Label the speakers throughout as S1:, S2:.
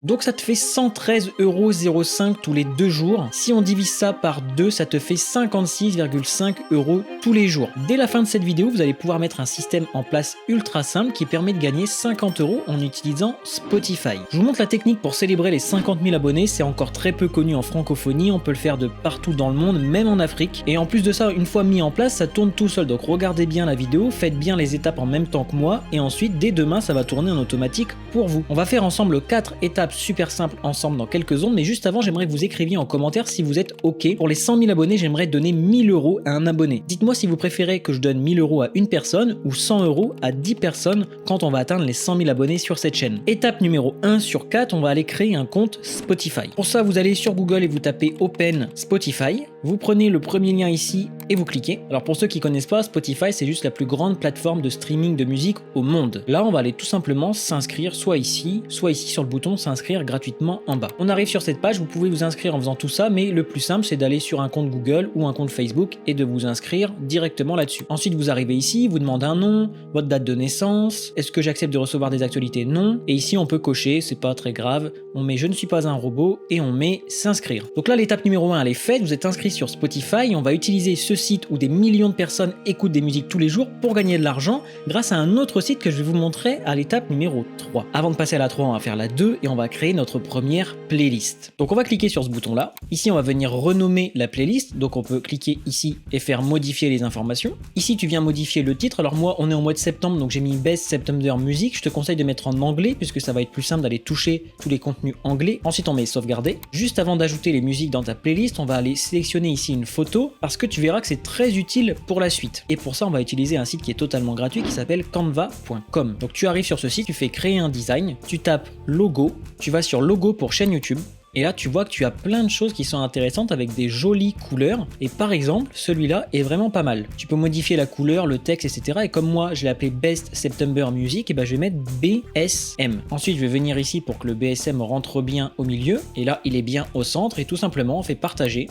S1: Donc ça te fait 113,05 € tous les 2 jours. Si on divise ça par 2, ça te fait 56,5 € tous les jours. Dès la fin de cette vidéo, vous allez pouvoir mettre un système en place ultra simple qui permet de gagner 50 € en utilisant Spotify. Je vous montre la technique pour célébrer les 50 000 abonnés, c'est encore très peu connu en francophonie, on peut le faire de partout dans le monde, même en Afrique. Et en plus de ça, une fois mis en place, ça tourne tout seul. Donc regardez bien la vidéo, faites bien les étapes en même temps que moi, et ensuite dès demain, ça va tourner en automatique pour vous. On va faire ensemble 4 étapes super simples ensemble dans quelques secondes, mais juste avant, j'aimerais que vous écriviez en commentaire si vous êtes OK. Pour les 100 000 abonnés, j'aimerais donner 1 000 € à un abonné. Dites-moi si vous préférez que je donne 1 000 € à une personne ou 100 € à 10 personnes quand on va atteindre les 100 000 abonnés sur cette chaîne. Étape numéro 1 sur 4, on va aller créer un compte Spotify. Pour ça, vous allez sur Google et vous tapez Open Spotify. Vous prenez le premier lien ici et vous cliquez. Alors pour ceux qui connaissent pas, Spotify c'est juste la plus grande plateforme de streaming de musique au monde. Là on va aller tout simplement s'inscrire soit ici sur le bouton s'inscrire gratuitement en bas. On arrive sur cette page, vous pouvez vous inscrire en faisant tout ça, mais le plus simple c'est d'aller sur un compte Google ou un compte Facebook et de vous inscrire directement là-dessus. Ensuite vous arrivez ici, vous demandez un nom, votre date de naissance, est-ce que j'accepte de recevoir des actualités? Non. Et ici on peut cocher, c'est pas très grave, on met je ne suis pas un robot et on met s'inscrire. Donc là l'étape numéro 1 elle est faite, vous êtes inscrit sur Spotify, on va utiliser ce site où des millions de personnes écoutent des musiques tous les jours pour gagner de l'argent grâce à un autre site que je vais vous montrer à l'étape numéro 3. Avant de passer à la 3, on va faire la 2 et on va créer notre première playlist. Donc on va cliquer sur ce bouton là. Ici on va venir renommer la playlist, donc on peut cliquer ici et faire modifier les informations. Ici tu viens modifier le titre, alors moi on est au mois de septembre donc j'ai mis Best September Music, je te conseille de mettre en anglais puisque ça va être plus simple d'aller toucher tous les contenus anglais. Ensuite on met sauvegarder. Juste avant d'ajouter les musiques dans ta playlist, on va aller sélectionner ici une photo parce que tu verras que c'est très utile pour la suite. Et pour ça, on va utiliser un site qui est totalement gratuit qui s'appelle canva.com. Donc tu arrives sur ce site, tu fais créer un design, tu tapes logo, tu vas sur logo pour chaîne YouTube. Et là, tu vois que tu as plein de choses qui sont intéressantes avec des jolies couleurs. Et par exemple, celui-là est vraiment pas mal. Tu peux modifier la couleur, le texte, etc. Et comme moi, je l'ai appelé Best September Music, et ben je vais mettre BSM. Ensuite, je vais venir ici pour que le BSM rentre bien au milieu. Et là, il est bien au centre. Et tout simplement, on fait partager,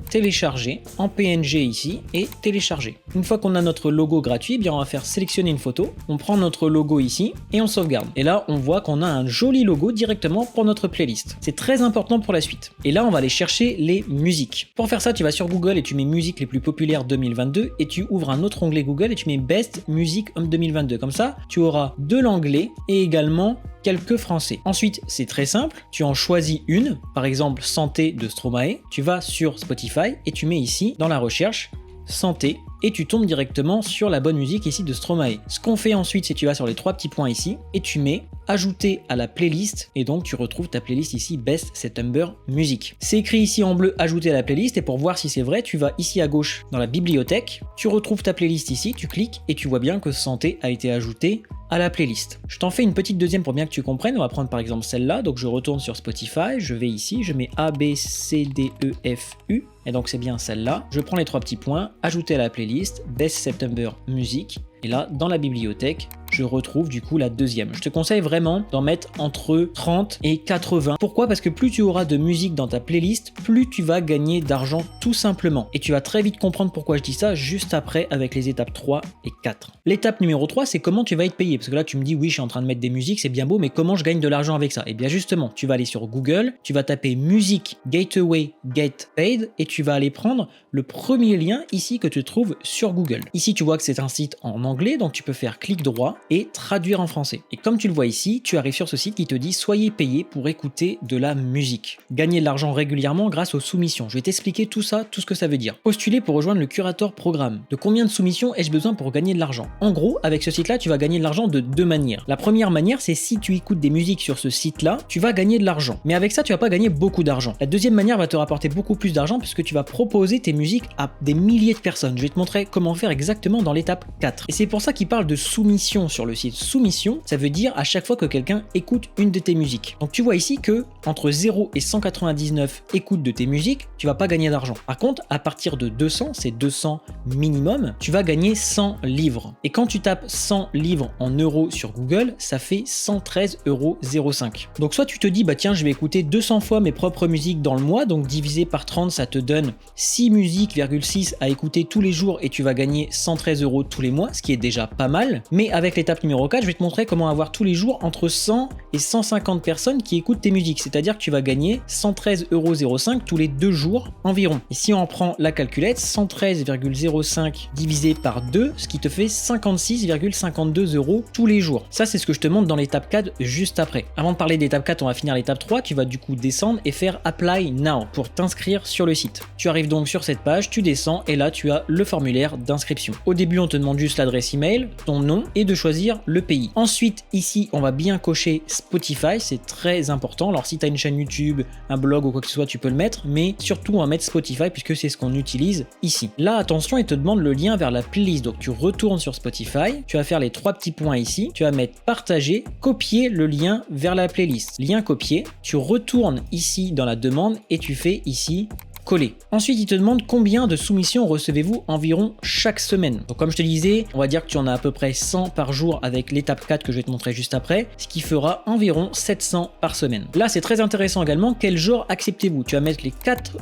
S1: télécharger en PNG ici et télécharger. Une fois qu'on a notre logo gratuit, bien on va faire sélectionner une photo, on prend notre logo ici et on sauvegarde. Et là on voit qu'on a un joli logo directement pour notre playlist. C'est très important pour la suite. Et là on va aller chercher les musiques. Pour faire ça, tu vas sur Google et tu mets musiques les plus populaires 2022 et tu ouvres un autre onglet Google et tu mets Best Music 2022. Comme ça, tu auras de l'anglais et également quelques français. Ensuite, c'est très simple, tu en choisis une, par exemple Santé de Stromae, tu vas sur Spotify et tu mets ici dans la recherche Santé et tu tombes directement sur la bonne musique ici de Stromae. Ce qu'on fait ensuite, c'est que tu vas sur les 3 petits points ici et tu mets ajouter à la playlist et donc tu retrouves ta playlist ici Best September Music. C'est écrit ici en bleu ajouter à la playlist et pour voir si c'est vrai, tu vas ici à gauche dans la bibliothèque, tu retrouves ta playlist ici, tu cliques et tu vois bien que Santé a été ajouté à la playlist. Je t'en fais une petite deuxième pour bien que tu comprennes. On va prendre par exemple celle-là. Donc je retourne sur Spotify, je vais ici, je mets A, B, C, D, E, F, U. Et donc c'est bien celle-là. Je prends les 3 petits points, ajouter à la playlist, Best September Music. Et là, dans la bibliothèque, je retrouve du coup la deuxième. Je te conseille vraiment d'en mettre entre 30 et 80. Pourquoi? Parce que plus tu auras de musique dans ta playlist, plus tu vas gagner d'argent tout simplement. Et tu vas très vite comprendre pourquoi je dis ça juste après avec les étapes 3 et 4. L'étape numéro 3, c'est comment tu vas être payé. Parce que là, tu me dis, oui, je suis en train de mettre des musiques, c'est bien beau, mais comment je gagne de l'argent avec ça? Et bien justement, tu vas aller sur Google, tu vas taper musique gateway get paid et tu vas aller prendre le premier lien ici que tu trouves sur Google. Ici, tu vois que c'est un site en anglais, donc tu peux faire clic droit et traduire en français. Et comme tu le vois ici, tu arrives sur ce site qui te dit soyez payé pour écouter de la musique. Gagner de l'argent régulièrement grâce aux soumissions. Je vais t'expliquer tout ça, tout ce que ça veut dire. Postuler pour rejoindre le Curator Programme. De combien de soumissions ai-je besoin pour gagner de l'argent? En gros, avec ce site-là, tu vas gagner de l'argent de 2 manières. La première manière, c'est si tu écoutes des musiques sur ce site-là, tu vas gagner de l'argent. Mais avec ça, tu vas pas gagner beaucoup d'argent. La deuxième manière va te rapporter beaucoup plus d'argent puisque tu vas proposer tes musiques à des milliers de personnes. Je vais te montrer comment faire exactement dans l'étape 4. Et c'est pour ça qu'il parle de soumission sur le site. Soumission, ça veut dire à chaque fois que quelqu'un écoute une de tes musiques. Donc tu vois ici que entre 0 et 199 écoutes de tes musiques, tu vas pas gagner d'argent. Par contre, à partir de 200, c'est 200 minimum, tu vas gagner 100 livres. Et quand tu tapes 100 livres en euros sur Google, ça fait 113,05 €. Donc soit tu te dis, bah tiens, je vais écouter 200 fois mes propres musiques dans le mois, donc divisé par 30, ça te donne 6 musiques,6 à écouter tous les jours et tu vas gagner 113 € tous les mois, ce qui est déjà pas mal. Mais avec l'étape numéro 4, je vais te montrer comment avoir tous les jours entre 100 et 150 personnes qui écoutent tes musiques. C'est-à-dire que tu vas gagner 113,05 € tous les 2 jours environ. Et si on prend la calculette, 113,05 divisé par 2, ce qui te fait 56,52 € tous les jours. Ça, c'est ce que je te montre dans l'étape 4 juste après. Avant de parler d'étape 4, on va finir l'étape 3. Tu vas du coup descendre et faire Apply Now pour t'inscrire sur le site. Tu arrives donc sur cette page, tu descends et là, tu as le formulaire d'inscription. Au début, on te demande juste l'adresse email, ton nom et de choisir le pays. Ensuite, ici, on va bien cocher Spotify, c'est très important. Alors, si tu as une chaîne YouTube, un blog ou quoi que ce soit, tu peux le mettre, mais surtout, on va mettre Spotify puisque c'est ce qu'on utilise ici. Là, attention, il te demande le lien vers la playlist. Donc, tu retournes sur Spotify, tu vas faire les 3 petits points ici, tu vas mettre partager, copier le lien vers la playlist. Lien copié, tu retournes ici dans la demande et tu fais ici coller. Ensuite, il te demande combien de soumissions recevez-vous environ chaque semaine. Donc comme je te disais, on va dire que tu en as à peu près 100 par jour avec l'étape 4 que je vais te montrer juste après, ce qui fera environ 700 par semaine. Là, c'est très intéressant également, quel genre acceptez-vous? Tu vas mettre les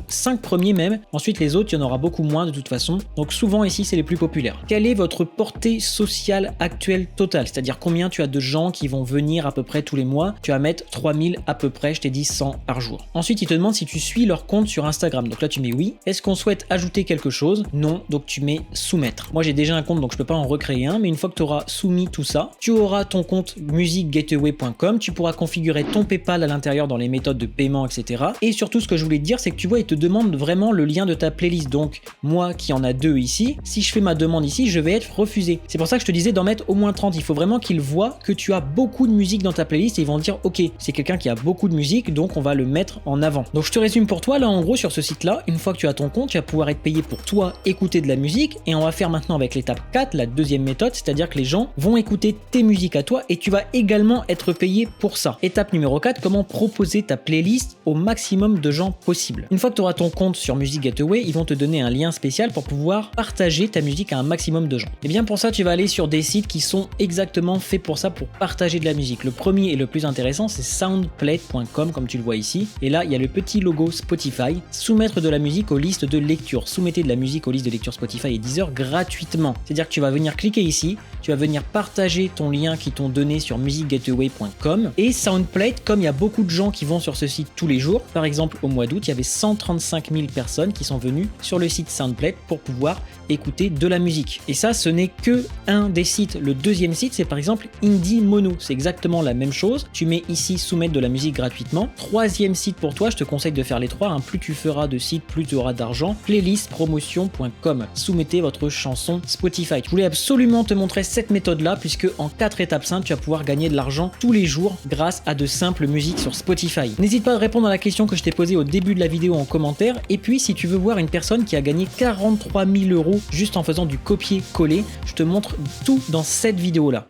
S1: 5 premiers même, ensuite les autres, il y en aura beaucoup moins de toute façon. Donc souvent ici, c'est les plus populaires. Quelle est votre portée sociale actuelle totale? C'est-à-dire combien tu as de gens qui vont venir à peu près tous les mois? Tu vas mettre 3000 à peu près, je t'ai dit 100 par jour. Ensuite, il te demande si tu suis leur compte sur Instagram. Donc là, tu mets oui. Est-ce qu'on souhaite ajouter quelque chose? Non. Donc tu mets soumettre. Moi, j'ai déjà un compte, donc je peux pas en recréer un. Mais une fois que tu auras soumis tout ça, tu auras ton compte musicgateway.com. Tu pourras configurer ton PayPal à l'intérieur dans les méthodes de paiement, etc. Et surtout, ce que je voulais te dire, c'est que tu vois, il te demande vraiment le lien de ta playlist. Donc moi, qui en a 2 ici, si je fais ma demande ici, je vais être refusé. C'est pour ça que je te disais d'en mettre au moins 30. Il faut vraiment qu'ils voient que tu as beaucoup de musique dans ta playlist et ils vont dire, ok, c'est quelqu'un qui a beaucoup de musique, donc on va le mettre en avant. Donc je te résume pour toi, là, en gros, sur ce site-là, une fois que tu as ton compte, tu vas pouvoir être payé pour toi écouter de la musique et on va faire maintenant avec l'étape 4, la deuxième méthode, c'est-à-dire que les gens vont écouter tes musiques à toi et tu vas également être payé pour ça. Étape numéro 4, comment proposer ta playlist au maximum de gens possible. Une fois que tu auras ton compte sur Music Gateway, ils vont te donner un lien spécial pour pouvoir partager ta musique à un maximum de gens. Et bien pour ça, tu vas aller sur des sites qui sont exactement faits pour ça, pour partager de la musique. Le premier et le plus intéressant, c'est soundplate.com comme tu le vois ici. Et là, il y a le petit logo Spotify, soumettre de la musique aux listes de lecture. Soumettez de la musique aux listes de lecture Spotify et Deezer gratuitement. C'est-à-dire que tu vas venir cliquer ici, tu vas venir partager ton lien qu'ils t'ont donné sur musicgateway.com et Soundplate, comme il y a beaucoup de gens qui vont sur ce site tous les jours, par exemple au mois d'août, il y avait 135 000 personnes qui sont venues sur le site Soundplate pour pouvoir écouter de la musique. Et ça, ce n'est que un des sites. Le deuxième site, c'est par exemple Indie Mono. C'est exactement la même chose. Tu mets ici soumettre de la musique gratuitement. Troisième site pour toi, je te conseille de faire les 3. Plus tu feras de sites, plus tu auras d'argent. Playlistpromotion.com. Soumettez votre chanson Spotify. Je voulais absolument te montrer cette méthode-là puisque en 4 étapes simples, tu vas pouvoir gagner de l'argent tous les jours grâce à de simples musiques sur Spotify. N'hésite pas à répondre à la question que je t'ai posée au début de la vidéo en commentaire. Et puis, si tu veux voir une personne qui a gagné 43 000 € juste en faisant du copier-coller, je te montre tout dans cette vidéo-là.